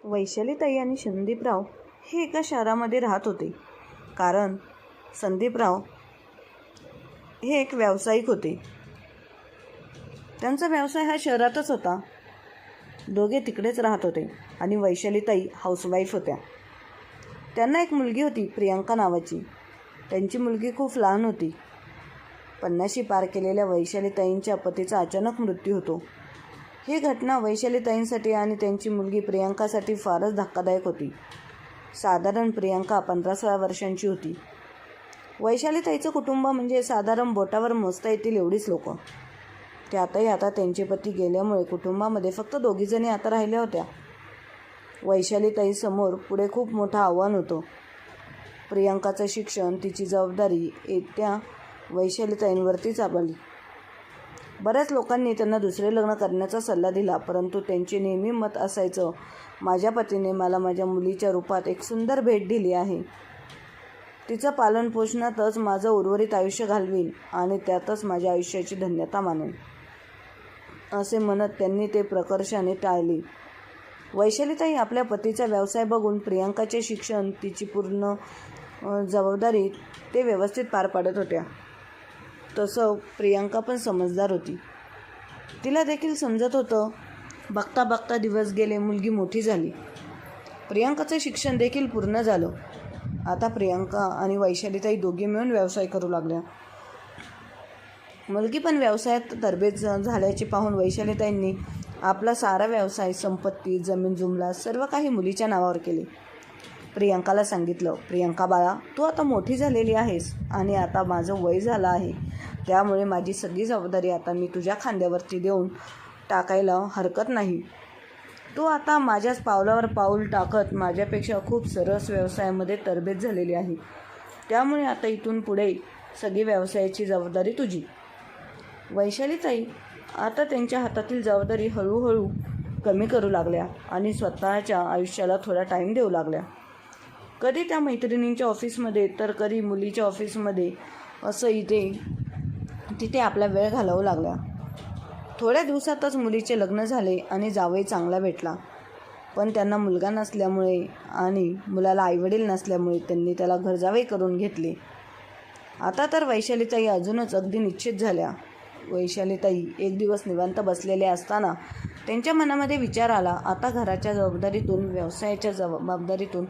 वैशालीताई आणि संदीपराव हे एका शहरामध्ये राहत होते. कारण संदीपराव हे एक व्यावसायिक होते. त्यांचा व्यवसाय हा शहरातच होता. दोघे तिकडेच राहत होते आणि वैशालीताई हाऊसवाईफ होत्या. त्यांना एक मुलगी होती, प्रियांका नावाची. त्यांची मुलगी खूप लहान होती. 50शी पार केलेल्या वैशालीताईंच्या पतीचा अचानक मृत्यू होतो. ही घटना वैशालीताईंसाठी आणि त्यांची मुलगी प्रियांकासाठी फारच धक्कादायक होती. साधारण प्रियांका 15-16 वर्षांची होती. वैशालीताईचं कुटुंब म्हणजे साधारण बोटावर मोजता येतील एवढीच लोकं. त्यातही आता त्यांचे पती गेल्यामुळे कुटुंबामध्ये फक्त दोघीजणी आता राहिल्या होत्या. वैशालीताईसमोर पुढे खूप मोठं आव्हान होतं. प्रियांकाचं शिक्षण, तिची जबाबदारी एकट्या वैशालीताईंवरतीच आली. बऱ्याच लोकांनी त्यांना दुसरे लग्न करण्याचा सल्ला दिला, परंतु त्यांचे नेहमी मत असायचं, माझ्या पतीने मला माझ्या मुलीच्या रूपात एक सुंदर भेट दिली आहे. तिचं पालनपोषणातच माझं उर्वरित आयुष्य घालवीन आणि त्यातच माझ्या आयुष्याची धन्यता मानेन, असे म्हणत त्यांनी ते प्रकर्षाने टाळले. वैशालीताई आपल्या पतीचा व्यवसाय बघून प्रियांकाचे शिक्षण, तिची पूर्ण जबाबदारी ते व्यवस्थित पार पाडत होत्या. तसं प्रियांका पण समजदार होती. तिला देखील समजत होतं. बघता बघता दिवस गेले, मुलगी मोठी झाली. प्रियांकाचं शिक्षण देखील पूर्ण झालं. आता प्रियांका आणि वैशालीताई दोघी मिळून व्यवसाय करू लागल्या. मुलगी पण व्यवसायात तरबेज झाल्याचे पाहून वैशालीताईंनी आपला सारा व्यवसाय, संपत्ती, जमीन जुमला सर्व काही मुलीच्या नावावर केले. प्रियांकाला सांगितलं, प्रियांका बाळा, तू आता मोठी झालेली आहेस आणि आता माझं वय झालं आहे, त्यामुळे माझी सगळी जबाबदारी आता मी तुझ्या खांद्यावरती देऊन टाकायला हरकत नाही. तू आता माझ्याच पावलावर पाऊल टाकत माझ्यापेक्षा खूप सरस व्यवसायामध्ये तरबेज झालेली आहे, त्यामुळे आता इथून पुढे सगळी व्यवसायाची जबाबदारी तुझी. वैशालीताई आता त्यांच्या हातातील जबाबदारी हळूहळू कमी करू लागल्या आणि स्वतःच्या आयुष्याला थोडा टाईम देऊ लागल्या. कधी त्या मैत्रिणींच्या ऑफिसमध्ये तर कधी मुलीच्या ऑफिसमध्ये, असं तिथे आपला वेळ घालवू लागल्या. थोड्या दिवसातच मुलीचे लग्न झाले आणि जावई चांगला भेटला. पण त्यांना मुलगा नसल्यामुळे आणि मुलाला आईवडील नसल्यामुळे त्यांनी त्याला घरजावई करून घेतले. आता तर वैशालीताई अजूनच अगदी निश्चित झाल्या. वैशालीताई एक दिवस निवांत बसलेल्या असताना त्यांच्या मनामध्ये विचार आला, आता घराच्या जबाबदारीतून, व्यवसायाच्या जबाबदारीतून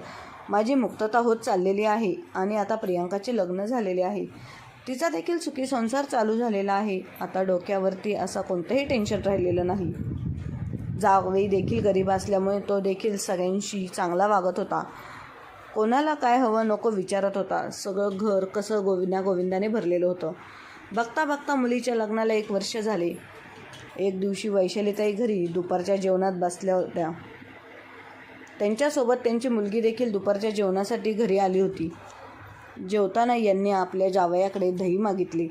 माझी मुक्तता होत चाललेली आहे आणि आता प्रियांकाचे लग्न झालेले आहे. तिचा देखील सुखी संसार चालू झालेला आहे. आता डोक्यावरती असं कोणतंही टेन्शन राहिलेलं नाही. जावई देखील गरीब असल्यामुळे तो देखील सगळ्यांशी चांगला वागत होता. कोणाला काय हवं नको विचारत होता. सगळं घर कसं गोविंदाने भरलेलं होतं. बघता बघता मुलीच्या लग्नाला 1 वर्ष झाले. एक दिवशी वैशालीताई घरी दुपारच्या जेवणात बसल्या होत्या. त्यांच्यासोबत त्यांची मुलगी देखील दुपारच्या जेवणासाठी घरी आली होती. जेवताना यांनी आपल्या जावयाकडे दही मागितले.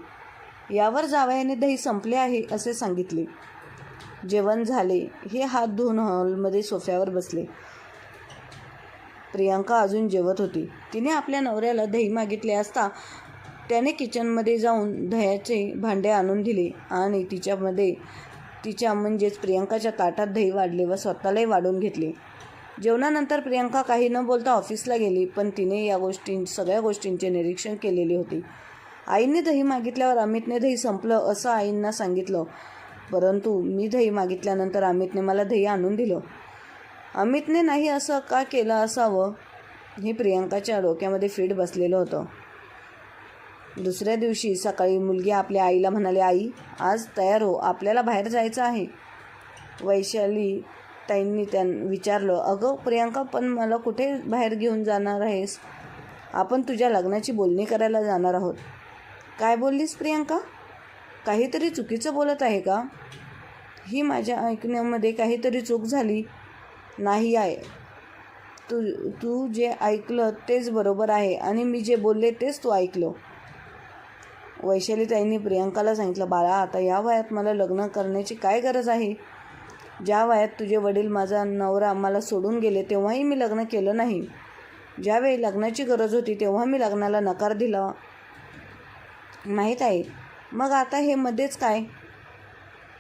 यावर जावयाने दही संपले आहे असे सांगितले. जेवण झाले. हे हात धुवून हॉलमध्ये सोफ्यावर बसले. प्रियांका अजून जेवत होती. तिने आपल्या नवऱ्याला दही मागितले असता त्याने किचनमध्ये जाऊन दह्याचे भांडे आणून दिले आणि तिच्या म्हणजेच प्रियांकाच्या ताटात दही वाढले व स्वतःलाही वाढून घेतले. जेवणानंतर प्रियांका काही न बोलता ऑफिसला गेली, पण तिने सगळ्या गोष्टींचे निरीक्षण केलेले होते. आईने दही मागितल्यावर अमितने दही संपलं असं आईंना सांगितलं, परंतु मी दही मागितल्यानंतर अमितने मला दही आणून दिलं. अमितने नाही असं का केलं असावं, हे प्रियांकाच्या डोक्यामध्ये फीड बसलेलं होतं. दुसऱ्या दिवशी सकाळी मुलगी आपल्या आईला म्हणाली, आई आज तयार हो, आपल्याला बाहेर जायचं आहे. वैशालीताईंनी विचारलं, अगं प्रियांका, पण मला कुठे बाहेर घेऊन जाणार आहेस? आपण तुझ्या लग्नाची बोलणी करायला जाणार आहोत. काय बोललीस प्रियांका? काहीतरी चुकीचं बोलत आहे का? ही माझ्या ऐकण्यामध्ये काहीतरी चूक झाली नाही आहे. तू जे ऐकलं तेच बरोबर आहे आणि मी जे बोलले तेच तू ऐकलं. वैशालीताईंनी प्रियांकाला सांगितलं, बाळा, आता या वयात मला लग्न करण्याची काय गरज आहे? ज्या वयात तुझे वडील, माझा नवरा मला सोडून गेले तेव्हाही मी लग्न केलं नाही. ज्यावेळी लग्नाची गरज होती तेव्हा मी लग्नाला नकार दिला माहीत आहे. मग आता हे मध्येच काय?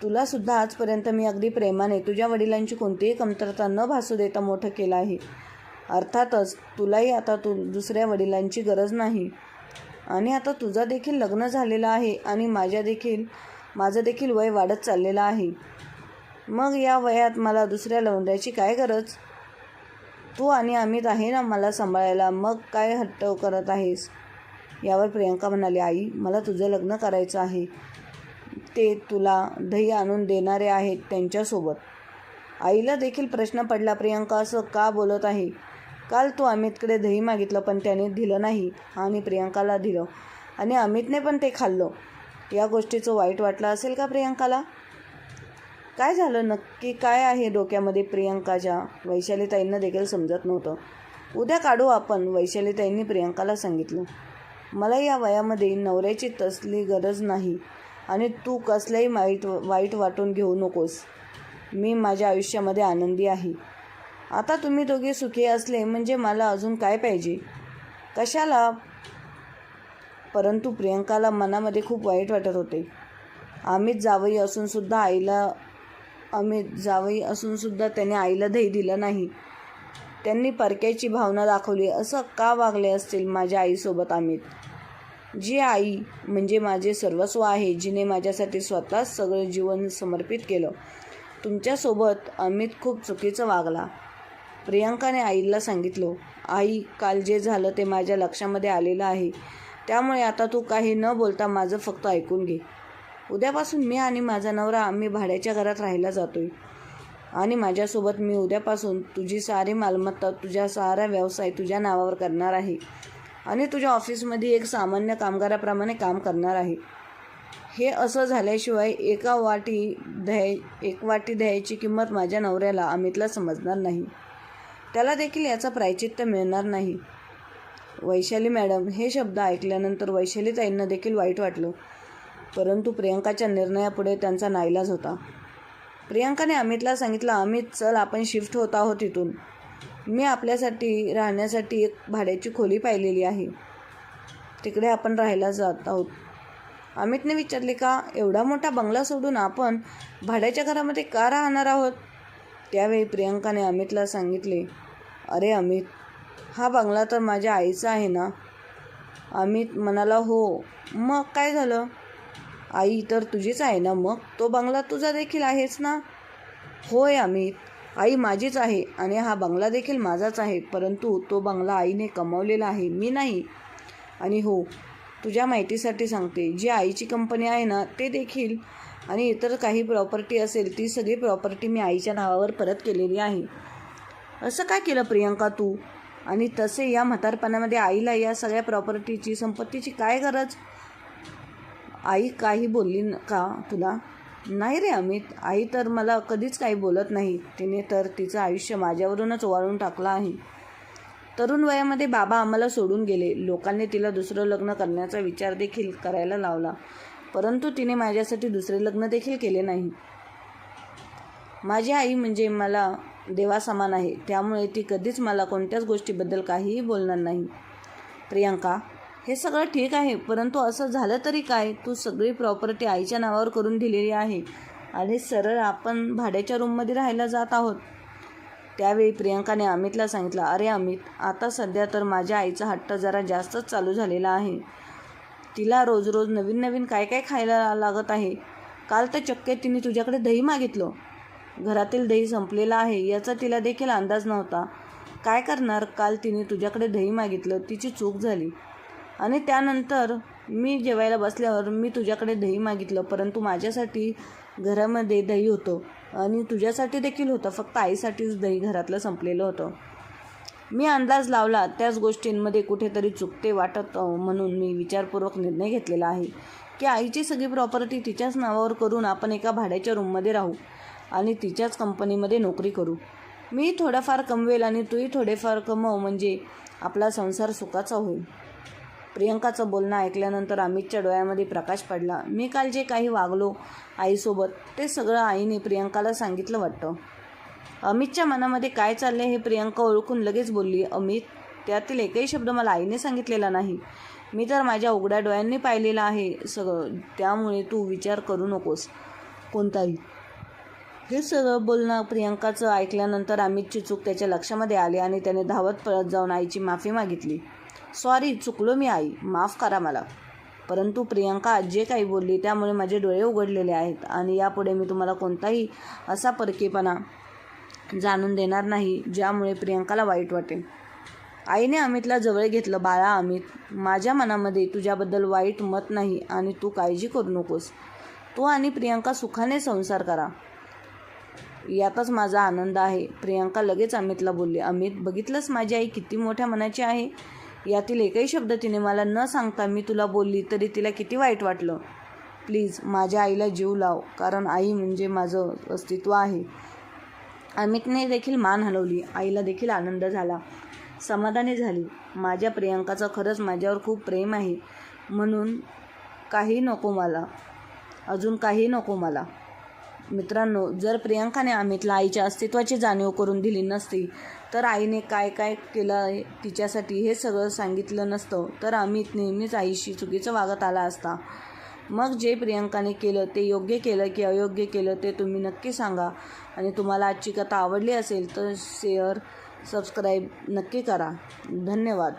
तुलासुद्धा आजपर्यंत मी अगदी प्रेमाने तुझ्या वडिलांची कोणतीही कमतरता न भासू देता मोठं केलं आहे. अर्थातच तुलाही आता दुसऱ्या वडिलांची गरज नाही. आणि आता तुझं देखील लग्न झालेलं आहे आणि माझं देखील वय वाढत चाललेलं आहे. मग या वयात मला दुसऱ्या लवंड्याची काय गरज? तू आणि अमित आहे ना मला सांभाळायला, मग काय हट्ट करत आहेस? यावर प्रियंका म्हणाली, आई मला तुझं लग्न करायचं आहे. ते तुला दही आणून देणारे आहेत त्यांच्यासोबत. आईला देखील प्रश्न पडला, प्रियंका असं का बोलत आहे? काल तू अमितकडे दही मागितलं पण त्याने दिलं नाही आणि प्रियंकाला दिलं आणि अमितने पण ते खाल्लं. या गोष्टीचं वाईट वाटलं असेल का प्रियंकाला? काय झालं नक्की? काय आहे डोक्यामध्ये प्रियंकाच्या? वैशालीताईंना देखील समजत नव्हतं. उद्या काढू आपण, वैशालीताईंनी प्रियंकाला सांगितलं. मला या वयामध्ये नवऱ्याची तसली गरज नाही आणि तू कसल्याही वाईट वाटून घेऊ नकोस. मी माझ्या आयुष्यामध्ये आनंदी आहे. आता तुम्ही दोघे सुखी असले म्हणजे मला अजून काय पाहिजे? कशाला? परंतु प्रियंकाला मनामध्ये खूप वाईट वाटत होते. अमित जावई असून सुद्धा त्याने आईला दही दिलं नाही. त्यांनी परक्याची भावना दाखवली. असं का वागले असतील माझ्या आईसोबत अमित? जी आई म्हणजे माझे सर्वस्व आहे, जिने माझ्यासाठी स्वतःच सगळं जीवन समर्पित केलं. तुमच्यासोबत अमित खूप चुकीचं वागला. प्रियंकाने आईला सांगितलं, आई काल जे झालं ते माझ्या लक्षामध्ये आलेलं आहे. त्यामुळे आता तू काही न बोलता माझं फक्त ऐकून घे. उद्यापासून मी आणि माझा नवरा आम्ही भाड्याच्या घरात राहायला जातोय आणि माझ्यासोबत मी उद्यापासून तुझी सारी मालमत्ता, तुझा सारा व्यवसाय तुझ्या नावावर करणार आहे आणि तुझ्या ऑफिसमध्ये एक सामान्य कामगाराप्रमाणे काम करणार आहे. हे असं झाल्याशिवाय एक वाटी द्यायची किंमत माझ्या नवऱ्याला अमितला समजणार नाही. त्याला देखील याचा प्रायचित्त मिळणार नाही. वैशाली मॅडम हे शब्द ऐकल्यानंतर वैशालीताईंना देखील वाईट वाटलं. परंतु प्रियंकाच्या निर्णयापुढे त्यांचा नाईलाज होता. प्रियंकाने अमितला सांगितलं, अमित चल आपण शिफ्ट होत आहोत इथून. मी आपल्यासाठी राहण्यासाठी एक भाड्याची खोली पाहिलेली आहे. तिकडे आपण राहायला जात आहोत. अमितने विचारले, का? एवढा मोठा बंगला सोडून आपण भाड्याच्या घरामध्ये का राहणार आहोत? त्यावेळी प्रियंकाने अमितला सांगितले, अरे अमित, हा बंगला तर माझ्या आईचा आहे ना. अमित म्हणाला, हो मग काय झालं? आई तर तुझीच आहे ना, मग तो बंगला तुझा देखील आहेच ना. होय अमित, आई माझीच आहे आणि हा बंगला देखील माझाच आहे. परंतु तो बंगला आईने कमावलेला आहे, मी नाही. आणि हो, तुझ्या माहितीसाठी सांगते, जी आईची कंपनी आहे ना ते देखील आणि इतर काही प्रॉपर्टी असेल ती सगळी प्रॉपर्टी मी आईच्या नावावर परत केलेली आहे. असं काय केलं प्रियंका तू? आणि तसे या म्हातारपणामध्ये आईला या सगळ्या प्रॉपर्टीची, संपत्तीची काय गरज? आई काही बोलली का तुला? नाही रे अमित, आई तर मला कधीच काही बोलत नाही. तिने तर तिचं आयुष्य माझ्यावरूनच ओवाळून टाकलं आहे. तरुण वयामध्ये बाबा आम्हाला सोडून गेले. लोकांनी तिला दुसरं लग्न करण्याचा विचार देखील करायला लावला, परंतु तिने माझ्यासाठी दुसरे लग्न देखील केले नाही. माझी आई म्हणजे मला देवासमान आहे, त्यामुळे ती कधीच मला कोणत्याच गोष्टीबद्दल काहीही बोलणार नाही. प्रियंका, हे सगळं ठीक आहे, परंतु असं झालं तरी काय? तू सगळी प्रॉपर्टी आईच्या नावावर करून दिलेली आहे आणि सरळ आपण भाड्याच्या रूममध्ये राहायला जात आहोत. त्यावेळी प्रियंकाने अमितला सांगितलं, अरे अमित, आता सध्या तर माझ्या आईचा हट्ट जरा जास्तच चालू झालेला आहे. तिला रोज रोज नवीन नवीन काय काय खायला लागत आहे. काल तर चक्क तिने तुझ्याकडे दही मागितलं. घरातील दही संपलेलं आहे याचा तिला देखील अंदाज नव्हता. काय करणार? काल तिने तुझ्याकडे दही मागितलं, तिची चूक झाली. आणि त्यानंतर मी जेवायला बसल्यावर मी तुझ्याकडे दही मागितलं, परंतु माझ्यासाठी घरामध्ये दही होतं आणि तुझ्यासाठी देखील होतं, फक्त आईसाठीच दही घरातलं संपलेलं होतं. मी अंदाज लावला, त्याच गोष्टींमध्ये कुठेतरी चुकते वाटत म्हणून मी विचारपूर्वक निर्णय घेतलेला आहे की आईची सगळी प्रॉपर्टी तिच्याच नावावर करून आपण एका भाड्याच्या रूममध्ये राहू आणि तिच्याच कंपनीमध्ये नोकरी करू. मी थोडाफार कमवेल आणि तूही थोडेफार कमव, म्हणजे आपला संसार सुखाचा होईल. प्रियंकाचं बोलणं ऐकल्यानंतर अमितच्या डोळ्यामध्ये प्रकाश पडला. मी काल जे काही वागलो आईसोबत ते सगळं आईने प्रियंकाला सांगितलं वाटतं. अमितच्या मनामध्ये काय चालले हे प्रियंका ओळखून लगेच बोलली, अमित, त्यातील एकही शब्द मला आईने सांगितलेला नाही. मी तर माझ्या उघड्या डोळ्यांनी पाहिलेलं आहे सगळं, त्यामुळे तू विचार करू नकोस. कोणताही. हे सगळं बोलणं प्रियंकाचं ऐकल्यानंतर अमितची चूक त्याच्या लक्षामध्ये आली आणि त्याने धावत पळत जाऊन आईची माफी मागितली. सॉरी, चुकलो मी आई, माफ करा मला. परंतु प्रियंका आज जे काही बोलली त्यामुळे माझे डोळे उघडलेले आहेत आणि यापुढे मी तुम्हाला कोणताही असा परकेपणा जाणून देणार नाही ज्यामुळे प्रियंकाला वाईट वाटेल. आईने अमितला जवळ घेतलं. बाळा अमित, माझ्या मनामध्ये तुझ्याबद्दल वाईट मत नाही आणि तू काळजी करू नकोस. तू आणि प्रियंका सुखाने संसार करा, यातच माझा आनंद आहे. प्रियंका लगेच अमितला बोलली. अमित, बघितलंस माझी आई किती मोठ्या मनाची आहे. यातील एकही शब्द तिने मला न सांगता मी तुला बोलली तरी तिला किती वाईट वाटलं. प्लीज माझ्या आईला जीव लाव, कारण आई म्हणजे माझं अस्तित्व आहे. अमितने देखील मान हलवली. आईला देखील आनंद झाला, समाधानी झाली. माझ्या प्रियंकाचं खरंच माझ्यावर खूप प्रेम आहे, म्हणून काही नको मला, अजून काही नको मला. मित्रांनो, जर प्रियंकाने अमितला आईच्या अस्तित्वाची जाणीव करून दिली नसती, तर आईने काय काय केलं तिच्यासाठी हे सगळं सांगितलं नसतं, तर अमित नेहमीच आईशी चुकीचं वागत आला असता. मग जे प्रियंकाने केलं ते योग्य केलं की अयोग्य केलं ते तुम्ही नक्की सांगा. आणि तुम्हाला आजची कथा आवडली असेल तर शेअर, सबस्क्राईब नक्की करा. धन्यवाद.